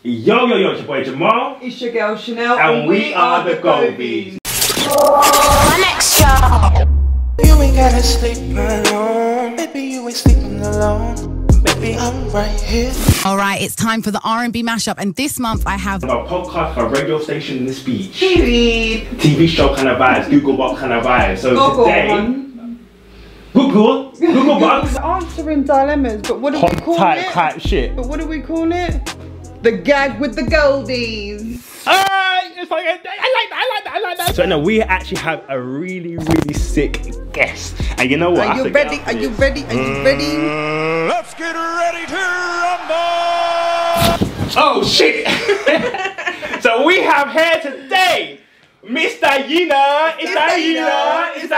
Yo, yo, yo, it's your boy Jamal. It's your girl Chanel. And we are the Goveys. One extra. You ain't gotta sleep alone. Maybe you ain't sleeping alone. Maybe I'm right here. Alright, it's time for the R&B mashup, and this month I have A podcast, a radio station in this beach. TV show kind of vibes, Google Box kind of vibes. So today... Google Box. Answering dilemmas, but what do we call it? Type shit. But what do we call it? The gag with the Goveys. Alright, it's like, I like that. So no, we actually have a really sick guest. And you know what? Are you ready? Are you ready? Are you ready? Let's get ready to rumble! Oh shit! So we have here today Mr. Yina. It's Yina.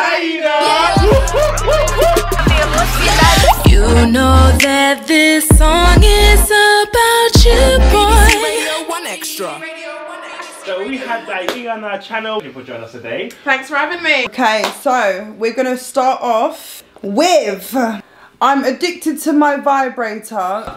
You know that this song is about you, boy. One extra. So we have Yina on our channel. Thank you for joining us today. Thanks for having me. Okay, so we're gonna start off with I'm addicted to my vibrator.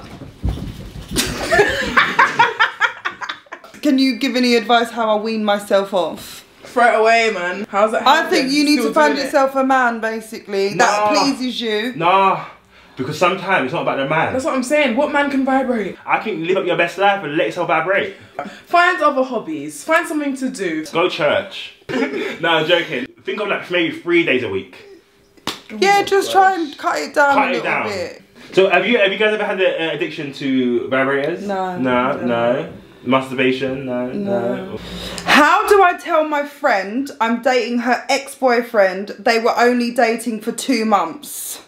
Can you give any advice how I wean myself off? Throw it away, man. How's that I happening? think you need to find yourself a man, basically, that pleases you. Nah, because sometimes it's not about the man. That's what I'm saying. What man can vibrate? I think live up your best life and let yourself vibrate. Find other hobbies. Find something to do. Go church. No, I'm joking. Think of like maybe 3 days a week. Yeah, just try and cut it down a little bit. So have you guys ever had the addiction to vibrators? No. Masturbation? No. How do I tell my friend I'm dating her ex-boyfriend? They were only dating for 2 months.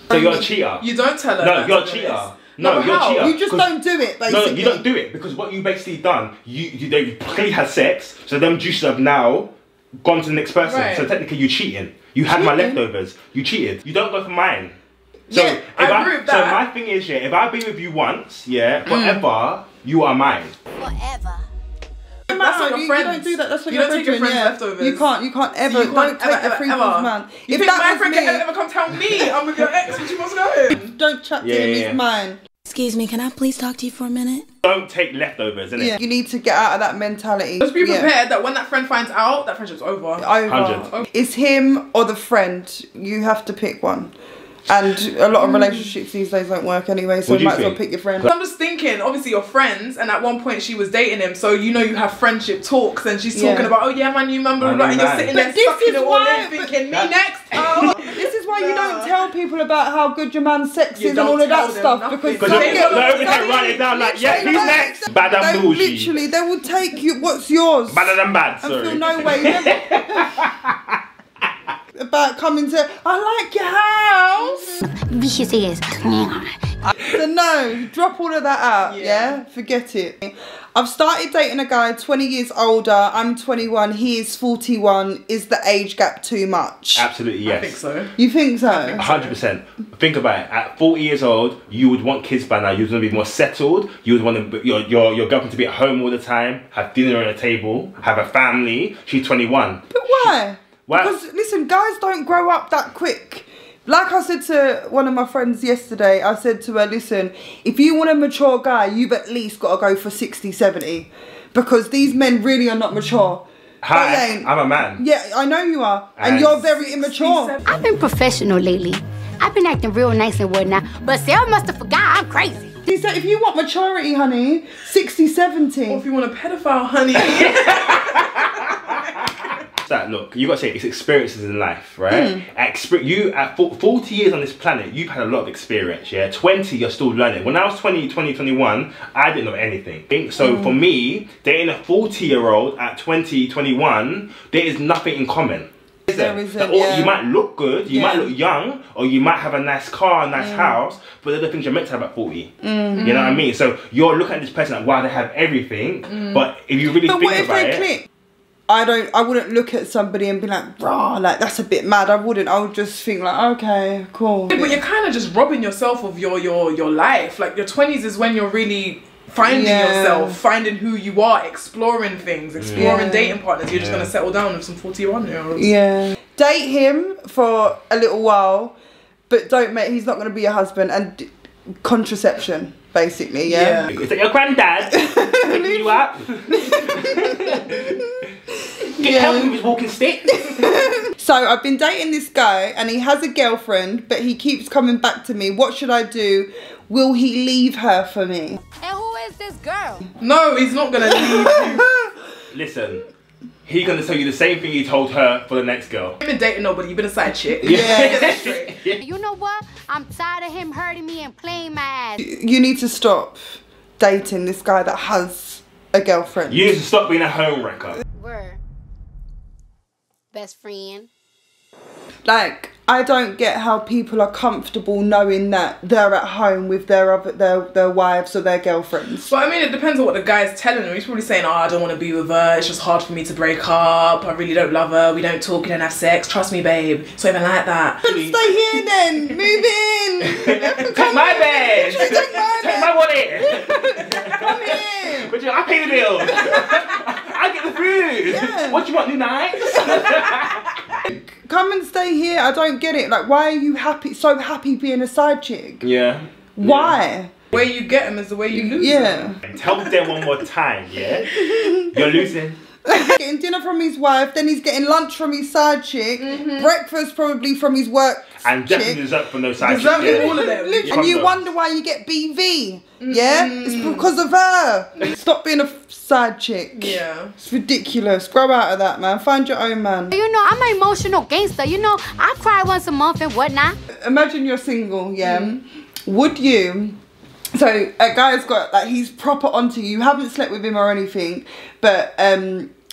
So you're a cheater? You don't tell her. No, you're a cheater. No, you're a cheater. You just don't do it, basically. No, you don't do it because what you basically done, they clearly had sex, so them juices have now gone to the next person. Right. So technically you're cheating. You had my leftovers. You cheated. You don't go for mine. So Yeah, I agree with that. So my thing is, yeah, if I've been with you once, yeah, forever, you are mine. Forever. That's not your friends. You don't do that. That's what you you're don't take your friends' yeah. leftovers. You can't ever. You can't don't take the free people's man. You think my friend can ever come tell me I'm with your ex when she wants to go? Don't chat to him. He's mine. Excuse me, can I please talk to you for a minute? Don't take leftovers, innit? Yeah, you need to get out of that mentality. Just be prepared that when that friend finds out, that friendship's over. 100. It's him or the friend. You have to pick one. And a lot of relationships these days don't work anyway, so you might as well pick your friend. I'm just thinking, obviously you're friends, and at one point she was dating him, so you know you have friendship talks, and she's talking about, oh yeah, man, you remember, and you're sitting there sucking it all in, thinking, me next. Oh. This is why you don't tell people about how good your man's sex is and all of that stuff, because they write it down like, yeah, he's next. Bad and bougie. Literally, they will take you what's yours. Better than bad, sorry. And feel no way. About coming to, I like your house. Vicious ass. So no, drop all of that out, yeah? Forget it. I've started dating a guy 20 years older, I'm 21, he is 41. Is the age gap too much? Absolutely, yes. I think so. You think so? 100%. Think about it. At 40 years old, you would want kids by now. You would want to be more settled. You would want your girlfriend to be at home all the time, have dinner on the table, have a family. She's 21. But why? Because listen, guys don't grow up that quick. Like I said to one of my friends yesterday, I said to her, listen, if you want a mature guy, you've at least got to go for 60, 70. Because these men really are not mature. Hi, I'm a man. Yeah, I know you are. And you're very immature. I've been professional lately. I've been acting real nice and whatnot, but Sarah must have forgot I'm crazy. He said, if you want maturity, honey, 60, 70. Or if you want a pedophile, honey. That look, you got to say it's experiences in life, right? You at 40 years on this planet, you've had a lot of experience. Yeah, 20, you're still learning. When I was 21, I didn't know anything. So for me, dating a 40-year-old at 21, there is nothing in common. There isn't, You might look good, you might look young, or you might have a nice car, a nice house, but they're the things you're meant to have at 40. You know what I mean? So you're looking at this person like, wow, they have everything, but if you really think about it, click? I wouldn't look at somebody and be like, rah, like that's a bit mad. I wouldn't. I would just think like, okay, cool. But you're kind of just robbing yourself of your life. Like your 20s is when you're really finding yourself, finding who you are, exploring things, exploring dating partners. You're just gonna settle down with some 41-year-olds. Yeah. Date him for a little while, but don't make. He's not gonna be your husband. And contraception, basically. Yeah. Is that your granddad picking you up? Get help with his walking stick. So I've been dating this guy and he has a girlfriend, but he keeps coming back to me. What should I do? Will he leave her for me? And who is this girl? No, he's not gonna leave you. Listen, he's gonna tell you the same thing he told her for the next girl. You've been dating nobody, you've been a side chick. Yeah. You know what? I'm tired of him hurting me and playing my ass. You need to stop dating this guy that has a girlfriend. You need to stop being a home wrecker. Word. Best friend. Like, I don't get how people are comfortable knowing that they're at home with their wives or their girlfriends. But I mean, it depends on what the guy's telling him. He's probably saying, oh, I don't want to be with her. It's just hard for me to break up. I really don't love her. We don't talk, we don't have sex. Trust me, babe. It's not even like that. Stay here then. Move in. Take my bed. Take my wallet. Come here. But I pay the bills. I get the food. Yeah. What do you want, new nights? Come and stay here. I don't get it. Like, why are you so happy being a side chick? Yeah. Why? The way you get him is the way you lose him. Tell them one more time, yeah? You're losing. Getting dinner from his wife, then he's getting lunch from his side chick, breakfast probably from his work and definitely chick. dessert from those side chicks. Dessert from all of them. And you wonder why you get BV. Yeah? It's because of her. Stop being a side chick. Yeah. It's ridiculous. Grow out of that, man. Find your own man. You know, I'm an emotional gangster. You know, I cry once a month and whatnot. Imagine you're single, yeah? Would you... So a guy's got, like, he's proper onto you. You haven't slept with him or anything, but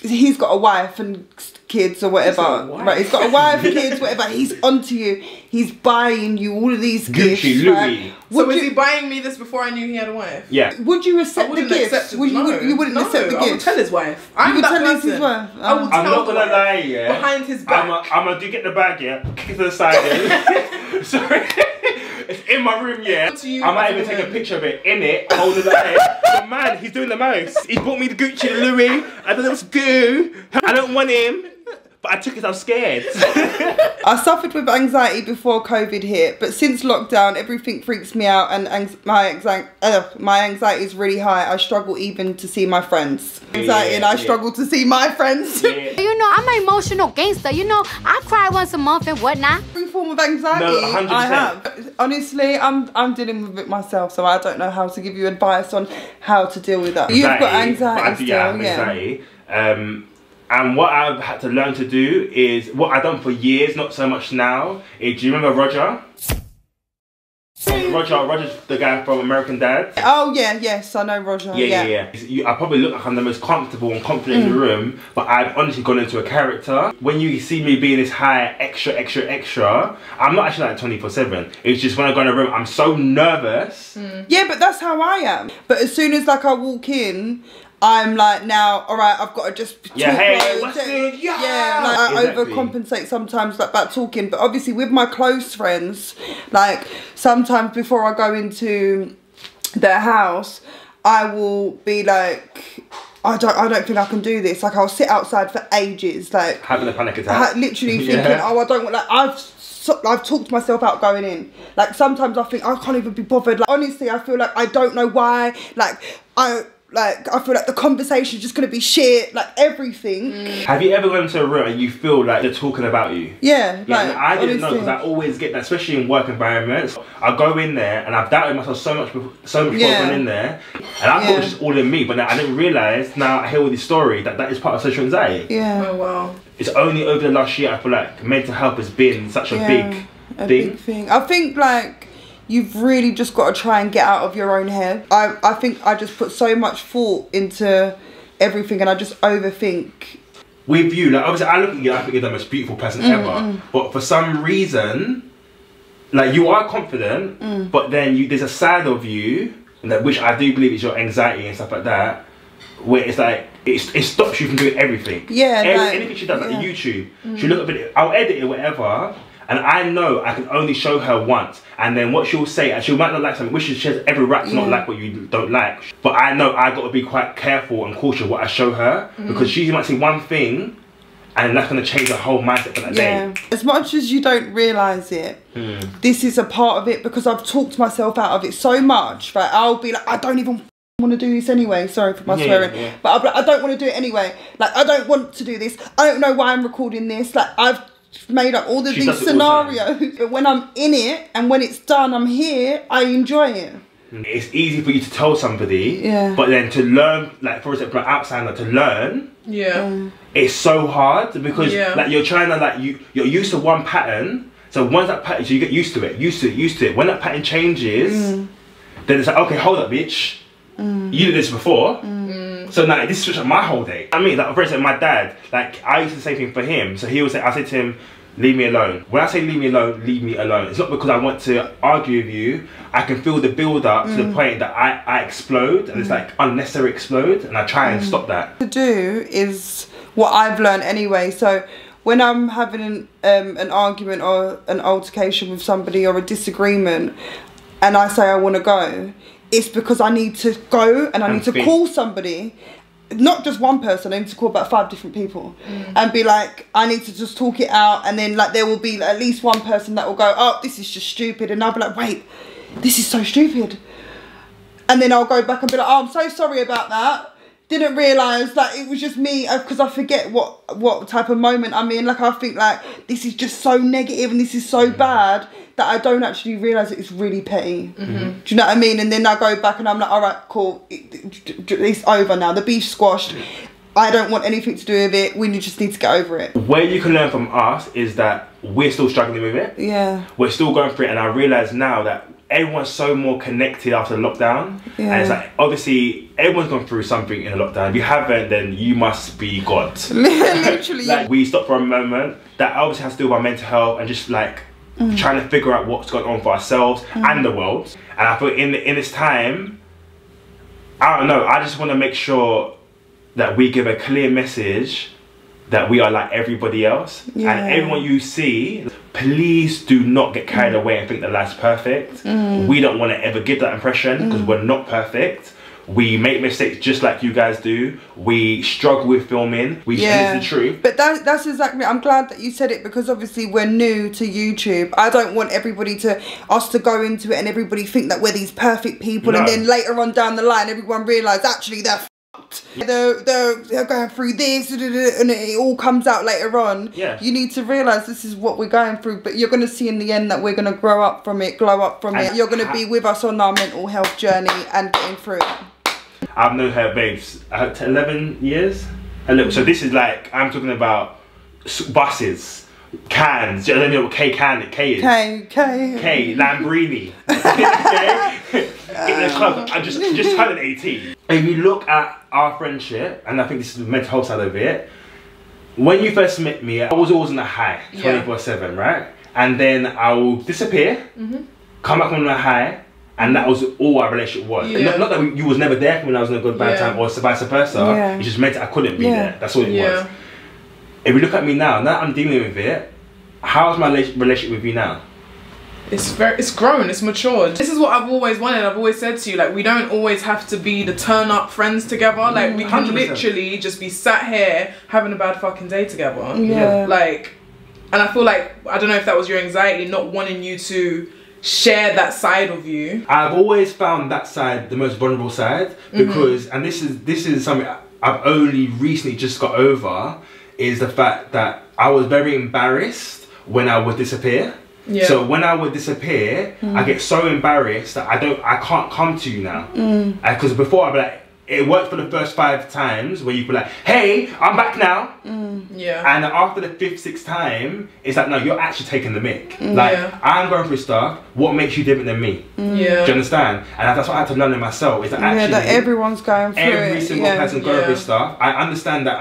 he's got a wife and kids or whatever. Right, he's got a wife, kids, whatever. He's onto you. He's buying you all of these gifts. Gucci, Louis. So was he buying me this before I knew he had a wife? Yeah. Would you accept the gifts? Accept it. You wouldn't accept the I would gifts? tell his wife. I'm would that tell person. his wife? I will I'm tell not the gonna wife lie, yeah. behind his back. I'm gonna do get the bag, yeah. Kick it to the side, yeah. Sorry. It's in my room, yeah. I might even take a picture of it in it, holding the head. But man, he's doing the most. He's bought me the Gucci, the Louis. I don't know what's goo. I don't want him. But I took it, I'm scared. I suffered with anxiety before COVID hit, but since lockdown, everything freaks me out and my anxiety is really high. I struggle even to see my friends. And I struggle to see my friends. You know, I'm an emotional gangster. You know, I cry once a month and whatnot. Every form of anxiety No, 100%. I have. Honestly, I'm dealing with it myself, so I don't know how to give you advice on how to deal with that. You've got anxiety still, I have anxiety. And what I've had to learn to do is, what I've done for years, not so much now, is, do you remember Roger? Roger's the guy from American Dad. Oh yeah, yes, I know Roger. Yeah. I probably look like I'm the most comfortable and confident in the room, but I've honestly gone into a character. When you see me being this high, extra, I'm not actually like 24/7. It's just when I go in a room, I'm so nervous. Yeah, but that's how I am. But as soon as like I walk in, I'm like, now, all right, I've got to just talk. Hey, what's good? Yeah, like I overcompensate sometimes like about talking. But obviously with my close friends, like sometimes before I go into their house, I will be like, I don't think I can do this. Like I'll sit outside for ages, like having a panic attack. Literally thinking, oh, I don't want, like I've talked myself out going in. Like sometimes I think I can't even be bothered. Like honestly, I feel like I don't know why. I feel like the conversation's just gonna be shit, like everything. Have you ever gone into a room and you feel like they're talking about you? Yeah, like I didn't know, because I always get that, especially in work environments. I go in there and I've doubted myself so much before going in there, and I thought it was just all in me, but I didn't realise. Now I hear all this story that is part of social anxiety. Yeah. Oh wow. It's only over the last year I feel like mental health has been such a big thing. I think like you've really just got to try and get out of your own head. I think I just put so much thought into everything and I just overthink. With you, like obviously I look at you, I think you're the most beautiful person ever. But for some reason, like you are confident, but then there's a side of you, which I do believe is your anxiety and stuff like that, where it's like, it stops you from doing everything. Yeah. Anything she does, like YouTube, she'll look a bit, I'll edit it, whatever, and I know I can only show her once, and then what she'll say, and she might not like something, which she has every right to not like what you don't like, but I know I got to be quite careful and cautious what I show her, because she might see one thing, and that's going to change the whole mindset for that day. As much as you don't realise it, this is a part of it, because I've talked myself out of it so much that I'll be like, I don't even want to do this anyway. Sorry for my swearing, but I'll be like, I don't want to do it anyway. Like, I don't want to do this. I don't know why I'm recording this. Like, I've made up all of these scenarios, but when I'm in it and when it's done, I'm here, I enjoy it. It's easy for you to tell somebody, but then to learn, like for example, an outsider to learn, it's so hard, because like you're trying to, like, you're used to one pattern, so once that pattern, so you get used to it. When that pattern changes, then it's like, okay, hold up, bitch, you did this before, so now this switched up my whole day. I mean, like for example, my dad, like I used to say thing for him, so he would say, I said to him, leave me alone. When I say leave me alone, leave me alone. It's not because I want to argue with you. I can feel the build up to the point that I explode, and it's like unnecessary explode, and I try and stop that. To do is what I've learned anyway. So when I'm having an argument or an altercation with somebody or a disagreement, and I say I want to go, it's because I need to go and I need to call somebody. Not just one person, I need to call about 5 different people and be like, I need to just talk it out, and then like there will be at least one person that will go, oh, this is just stupid, and I'll be like, wait, this is so stupid, and then I'll go back and be like, oh, I'm so sorry about that, didn't realise that it was just me, because I forget what type of moment I'm in. Like I think like this is just so negative and this is so bad that I don't actually realise it's really petty. Do you know what I mean? And then I go back and I'm like, all right, cool, it's over now, the beef's squashed, I don't want anything to do with it, we just need to get over it. Where you can learn from us is that we're still struggling with it. We're still going through it, and I realise now that everyone's so more connected after the lockdown, and it's like, obviously everyone's gone through something in the lockdown. If you haven't, then you must be God. Literally. Like, we stopped for a moment. That obviously has to do with our mental health and just like trying to figure out what's going on for ourselves and the world. And I feel in this time, I don't know, I just want to make sure that we give a clear message that we are like everybody else, and everyone you see, please do not get carried away and think that life's perfect. We don't want to ever give that impression, because we're not perfect. We make mistakes just like you guys do. We struggle with filming. And it's the truth. But that's exactly, I'm glad that you said it, because obviously we're new to YouTube. I don't want us to go into it and everybody think that we're these perfect people, and then later on down the line everyone realise actually they're they're going through this, and it all comes out later on. You need to realise this is what we're going through, but you're going to see in the end that we're going to grow up from it, glow up from it. You're going to be with us on our mental health journey and getting through it. I've known her, babes, 11 years. So this is like, I'm talking about buses, cans. I don't know what K is. K, Lamborghini. In the club, I just turned 18. If you look at our friendship, and I think this is the mental health side of it, when you first met me, I was always on a high, 24/7, right? And then I will disappear, come back on a high, and that was all our relationship was. Not that you was never there when I was in a good bad time, or vice versa. It just meant I couldn't be there. That's all it was. If you look at me now I'm dealing with it, how's my relationship with you now? It's grown, it's matured. This is what I've always wanted. I've always said to you, like, we don't always have to be the turn up friends together. Like, we can 100%. Literally just be sat here having a bad fucking day together. Like, and I feel like, I don't know if that was your anxiety, not wanting you to share that side of you. I've always found that side the most vulnerable side, because, and this is something I've only recently just got over, is the fact that I was very embarrassed when I would disappear. So when I would disappear, I get so embarrassed that I can't come to you now. Because before I'd be like, it worked for the first 5 times where you be like, hey, I'm back now. And after the 5th, 6th time, it's like, no, you're actually taking the mic. Like, I'm going through stuff. What makes you different than me? Do you understand? And that's what I had to learn in myself. Is that actually that everyone's going through every single person going through stuff. I understand that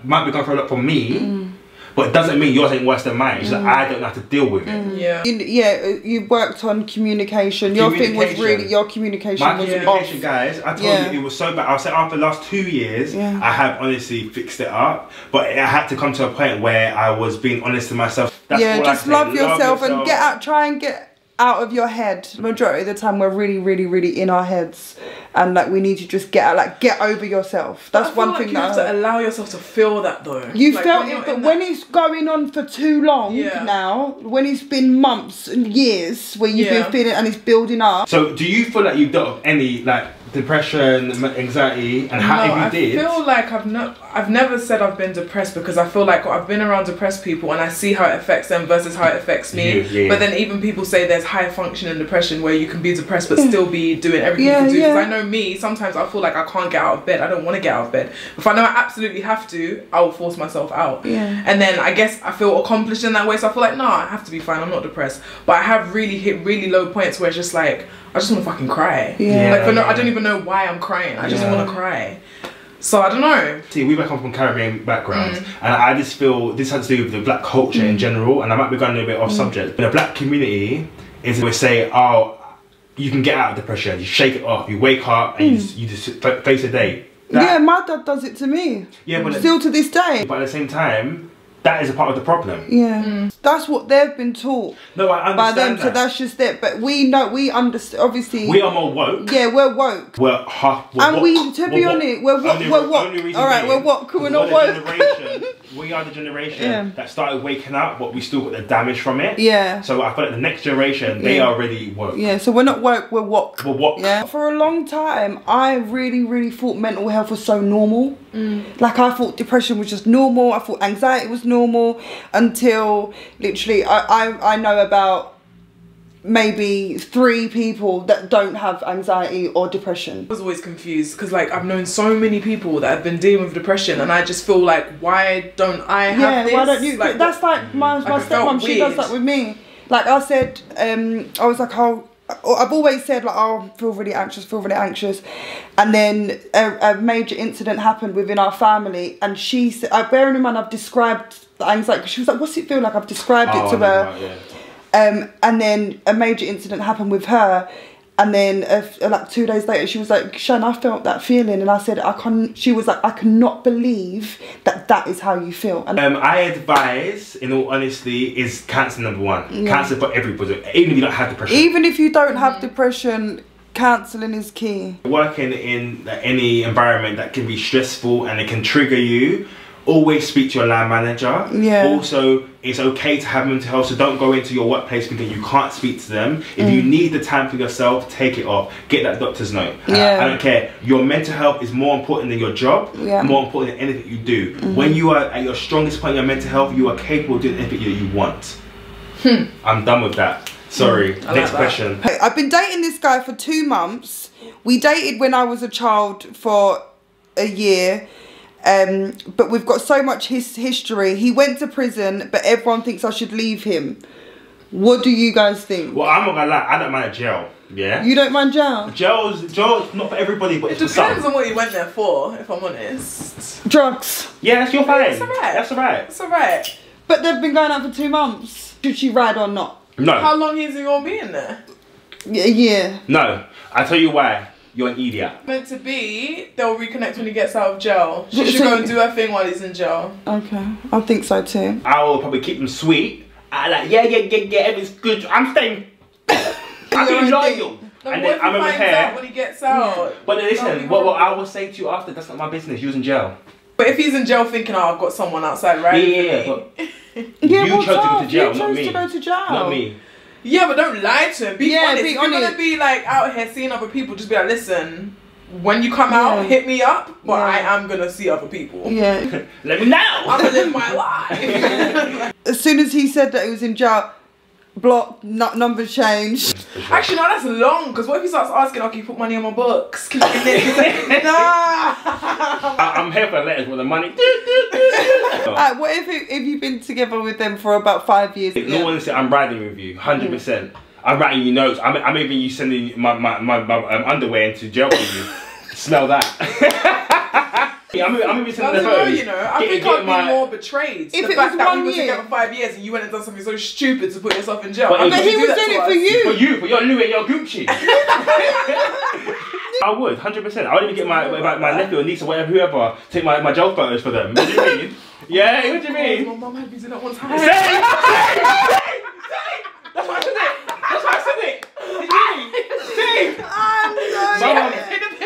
might be going through a lot for me. But it doesn't mean yours ain't worse than mine. It's like, I don't have to deal with it. You worked on communication. Your thing was really, your communication My was communication, off. guys, I told you it was so bad. I'll say after the last 2 years, I have honestly fixed it up. But I had to come to a point where I was being honest to myself. That's just love yourself and get out, try and get out of your head. Majority of the time we're really, really, really in our heads. and like we need to just get over yourself. That's one thing you that have to allow yourself to feel that though. You like, felt it, but when it's going on for too long now, when it's been months and years where you've been feeling and it's building up. So do you feel like you've got any like depression, anxiety, and how if you did? I feel like I've never said I've been depressed, because I feel like I've been around depressed people and I see how it affects them versus how it affects me. But then even people say there's high functioning depression where you can be depressed but still be doing everything you can do. Because I know me, sometimes I feel like I can't get out of bed. I don't want to get out of bed. If I know I absolutely have to, I will force myself out. And then I guess I feel accomplished in that way. So I feel like, nah, I have to be fine. I'm not depressed. But I have really hit really low points where it's just like, I just want to fucking cry. I don't even know why I'm crying. I just want to cry. So I don't know. See, we come from Caribbean backgrounds, and I just feel this has to do with the black culture in general. And I might be going a bit off subject, but the black community is we say, oh, you can get out of depression. You shake it off. You wake up and you just face a day. My dad does it to me. But still to this day. But at the same time, that is a part of the problem. That's what they've been taught. No, I understand that. So that's just it. But we understand. Obviously, we are more woke. Yeah, we're woke. We're honest, we're woke. All right, we're woke. We're not woke. We are the generation that started waking up, but we still got the damage from it. So I feel like the next generation, they are already woke. So we're not woke. We're woke. We're woke. For a long time, I really thought mental health was so normal. Like I thought depression was just normal. I thought anxiety was normal, until literally I know about maybe 3 people that don't have anxiety or depression. I was always confused because like I've known so many people that have been dealing with depression, and I just feel like, why don't I have this? Why don't you? Like, that's like my stepmom, she does that with me. Like I said, I was like, I've always said like, oh, feel really anxious, and then a major incident happened within our family, and she said, bearing in mind I've described the anxiety, because she was like, what's it feel like? I've described it to her. And then a major incident happened with her, and then like 2 days later she was like, Shan, I felt that feeling, and I said, she was like, I cannot believe that is how you feel. And I advise, in all honesty, is cancer #1. Cancer for everybody, even if you don't have depression. Even if you don't have depression, counselling is key. Working in any environment that can be stressful and it can trigger you, always speak to your line manager. Also, it's okay to have mental health, so don't go into your workplace thinking you can't speak to them. If you need the time for yourself, take it off. Get that doctor's note. I don't care. Your mental health is more important than your job, more important than anything you do. When you are at your strongest point in your mental health, you are capable of doing anything that you want. I'm done with that. Sorry. Next question. I've been dating this guy for 2 months. We dated when I was a child for a year. But we've got so much history. He went to prison, but everyone thinks I should leave him. What do you guys think? Well, I'm not gonna lie, I don't mind jail. You don't mind jail? Jail's not for everybody, but it depends on what you went there for, if I'm honest. Drugs. Yeah, that's your fine. That's alright. That's alright. That's alright. But they've been going out for 2 months. Should she ride or not? No. How long is he gonna be in there? A year. No. I'll tell you why. You're an idiot. Meant to be, they'll reconnect when he gets out of jail. She should go and do her thing while he's in jail. Okay, I think so too. I will probably keep them sweet. I like, yeah, it's good. I'm staying. I'm being loyal. No, and then I'm over here. When he gets out. But listen, what I will say to you after, that's not my business. You was in jail. But if he's in jail thinking, oh, I've got someone outside, right? You chose to go to jail, not me. You chose to go to jail. Not me. Yeah, but don't lie to him. Be honest. If you're gonna be like out here seeing other people, just be like, listen, when you come out, hit me up, but I am gonna see other people. Let me know. I'm gonna live my life. As soon as he said that he was in jail, block, numbers changed. Actually, no, that's long, because what if he starts asking, okay, put money on my books? Nah. I'm here for letters with the money. What if you've been together with them for about 5 years? No one said I'm riding with you, 100%. I'm writing you notes. I'm even you sending my underwear into jail for you. Smell that. I'm even sending the photos. You know, I think I'd be more betrayed. If the it fact was that 1 we were year. together 5 years and you went and done something so stupid to put yourself in jail. But he was doing it for you. For you, for your Louis and your Gucci. I would, 100%. I would even get my nephew or niece or whatever, whoever, take my jail photos for them. What do you mean? Yeah, what do you mean? My mum had me do that one time. Same! That's why I said it! That's why I said it! Did you mean? Same!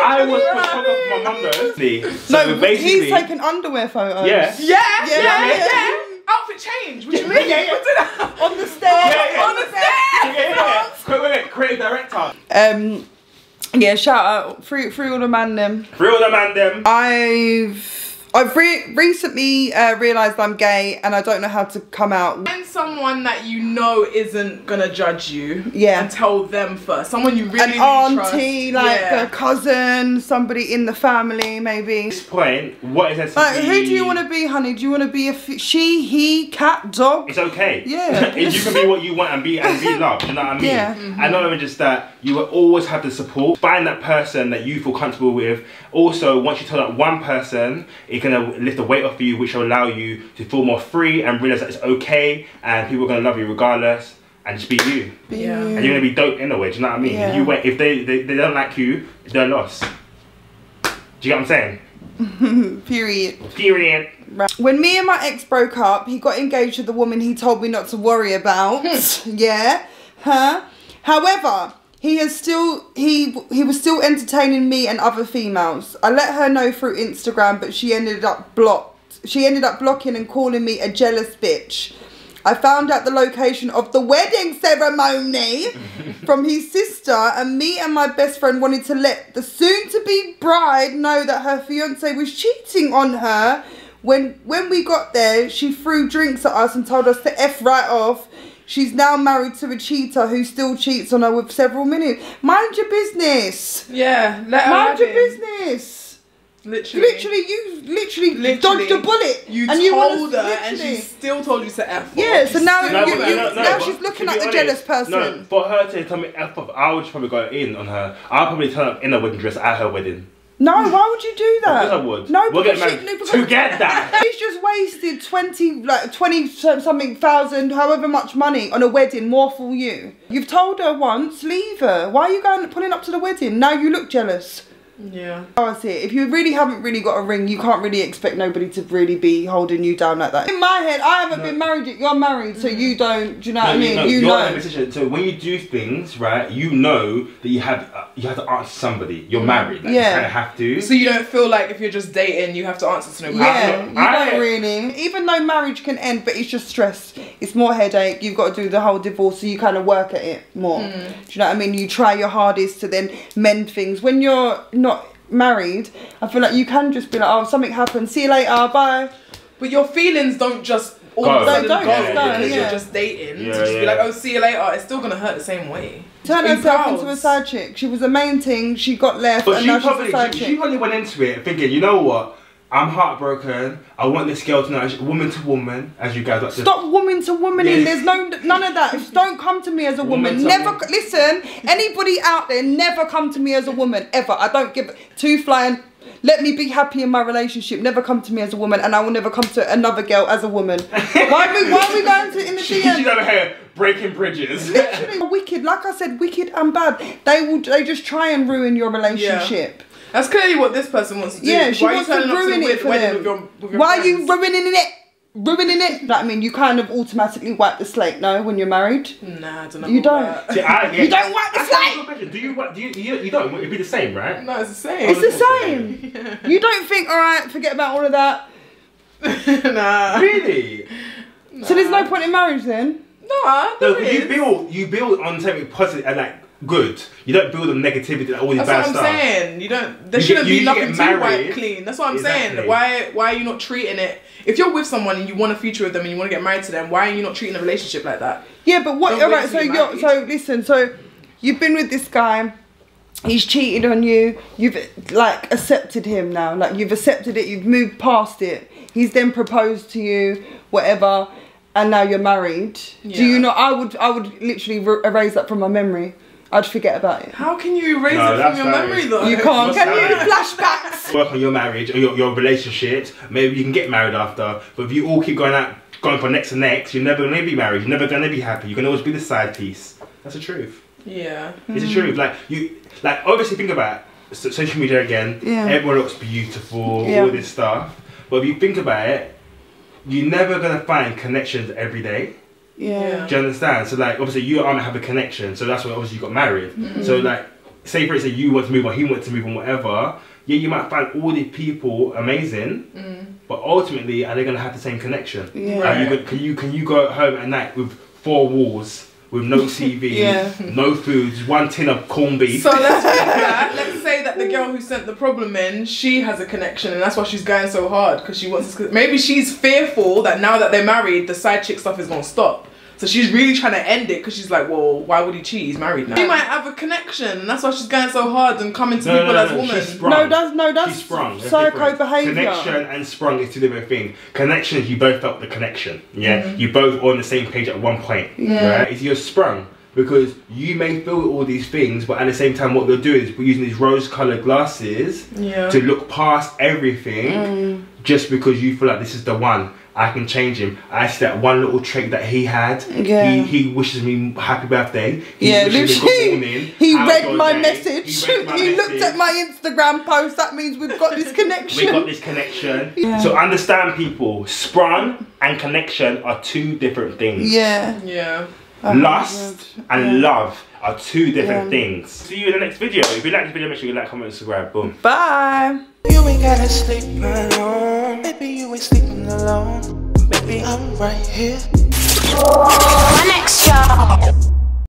I was photographer for my mum though. So No, basically, he's taking underwear photos. Yeah. Outfit change. What do you mean? On the stairs. On the stairs. Wait, creative director. Yeah, shout out free all the man them. Free all the man them. I've recently realised I'm gay and I don't know how to come out. Find someone that you know isn't gonna judge you. Yeah. And tell them first. Someone you really, An auntie, trust. like a cousin, somebody in the family, maybe. At this point, what is that? Like, who do you want to be, honey? Do you want to be a she, he, cat, dog? It's okay. Yeah. You can be what you want and be loved. You know what I mean? Yeah. And not only just that, you will always have the support. Find that person that you feel comfortable with. Also, once you tell that one person, it's gonna lift the weight off you, which will allow you to feel more free and realize that it's okay, and people are gonna love you regardless, and just be you. Yeah. And you're gonna be dope in a way. Do you know what I mean? Yeah. If they don't like you, they're lost. Do you get what I'm saying? Period. Right. When me and my ex broke up, he got engaged to the woman he told me not to worry about. Yeah. However, he was still entertaining me and other females. I let her know through Instagram, but she ended up blocking and calling me a jealous bitch. I found out the location of the wedding ceremony from his sister, and me and my best friend wanted to let the soon-to-be bride know that her fiance was cheating on her. When we got there, she threw drinks at us and told us to F right off. She's now married to a cheater who still cheats on her with several minutes. Mind your business. Yeah, let her Mind your him. business. Literally. You dodged a bullet. You and told her and she still told you to F off. Yeah, so now, now she's looking at the jealous person. No, for her to tell me F off, I would probably go in on her. I'll probably turn up in a wedding dress at her wedding. No, why would you do that? Of course I would. No, we'll get because married to get that. He's just wasted 20 something thousand, however much money on a wedding, more for you. You've told her once, leave her. Why are you pulling up to the wedding? Now you look jealous. Yeah. I see it. If you really haven't really got a ring, you can't really expect nobody to really be holding you down like that. In my head, I haven't been married yet. You're married, so you don't. Do you know what I mean? You know. In a position, so when you do things, right, you know that you have to answer somebody. You're married. Like, you kind of have to. So you don't feel like if you're just dating, you have to answer to nobody. Yeah, you don't really. Even though marriage can end, but it's just stress. It's more headache. You've got to do the whole divorce, so you kind of work at it more. Do you know what I mean? You try your hardest to then mend things. When you're not married, I feel like you can just be like, oh, something happened, see you later, bye. But your feelings don't just all of a sudden go because you're just dating to just be like, oh, see you later. It's still gonna hurt the same way. Turn herself into a side chick. She was the main thing, she got left, but and now she's a side chick. She probably went into it thinking, you know what, I'm heartbroken. I want this girl to know, woman to woman, as you guys like to. Stop woman to womaning. There's none of that. Don't come to me as a woman. Never listen. Anybody out there, never come to me as a woman ever. I don't give two flying. Let me be happy in my relationship. Never come to me as a woman, and I will never come to another girl as a woman. Why are we going to in the DM? She's over here breaking bridges. Literally wicked. Like I said, wicked and bad. They just try and ruin your relationship. Yeah. That's clearly what this person wants to do. Yeah, she wants to ruin it for them. Why are you ruining it? Ruining it? I mean, you kind of automatically wipe the slate, no, when you're married? Nah, I don't know. You don't. See, you don't wipe the slate. Do you don't? It'd be the same, right? No, it's the same. It's the same. Yeah. You don't think, all right, forget about all of that. Nah. Really? Nah. So there's no point in marriage then? No, you build on something positive and like good. You don't build on negativity and all these bad stuff. That's what I'm saying. You don't. There shouldn't be nothing too wiped clean. That's what I'm saying. Why are you not treating it? If you're with someone and you want a future with them and you want to get married to them, why are you not treating a relationship like that? Yeah, but what? Alright, so listen. So you've been with this guy. He's cheated on you. You've like accepted him now. Like you've accepted it. You've moved past it. He's then proposed to you, whatever, and now you're married. Yeah. Do you know? I would literally erase that from my memory. I'd forget about it. How can you erase it from your memory though? You can't. Can you? Flashbacks. Work on your marriage or your relationships. Maybe you can get married after. But if you all keep going for next and next, you're never going to be married. You're never going to be happy. You can always be the side piece. That's the truth. Yeah. It's the truth. Like obviously think about it, social media again. Yeah. Everyone looks beautiful. All this stuff. But if you think about it, you're never going to find connections every day. Yeah. Do you understand? So like obviously you aren't have a connection, so that's why obviously you got married. So like say for instance, you want to move on, he wants to move on, whatever. Yeah, you might find all these people amazing, but ultimately, are they gonna have the same connection? Yeah. Can you go home at night with 4 walls, with no TV, no foods, 1 tin of corned beef? So let's say that the girl who sent the problem in, she has a connection, and that's why she's going so hard, because she wants to. Maybe she's fearful that now that they're married, the side chick stuff is gonna stop. So she's really trying to end it because she's like, well, why would he cheat? He's married now. She might have a connection, and that's why she's going so hard and coming to people as women. That's sprung. psycho behaviour. Connection and sprung is 2 different things. Connection is you both felt the connection. Yeah, you both were on the same page at one point. Right? It's you're sprung because you may feel all these things, but at the same time, what we're doing is we're using these rose-coloured glasses to look past everything, just because you feel like this is the one. I can change him. I see that one little trait that he had. He wishes me happy birthday. He wishes me good morning. He read my message. He looked at my Instagram post. That means we've got this connection. We got this connection. So understand, people, sprung and connection are 2 different things. Yeah. Lust and love are 2 different things. See you in the next video. If you like this video, make sure you like, comment, and subscribe. Boom. Bye. You ain't gotta sleep alone. Maybe you ain't sleeping alone. Maybe I'm right here.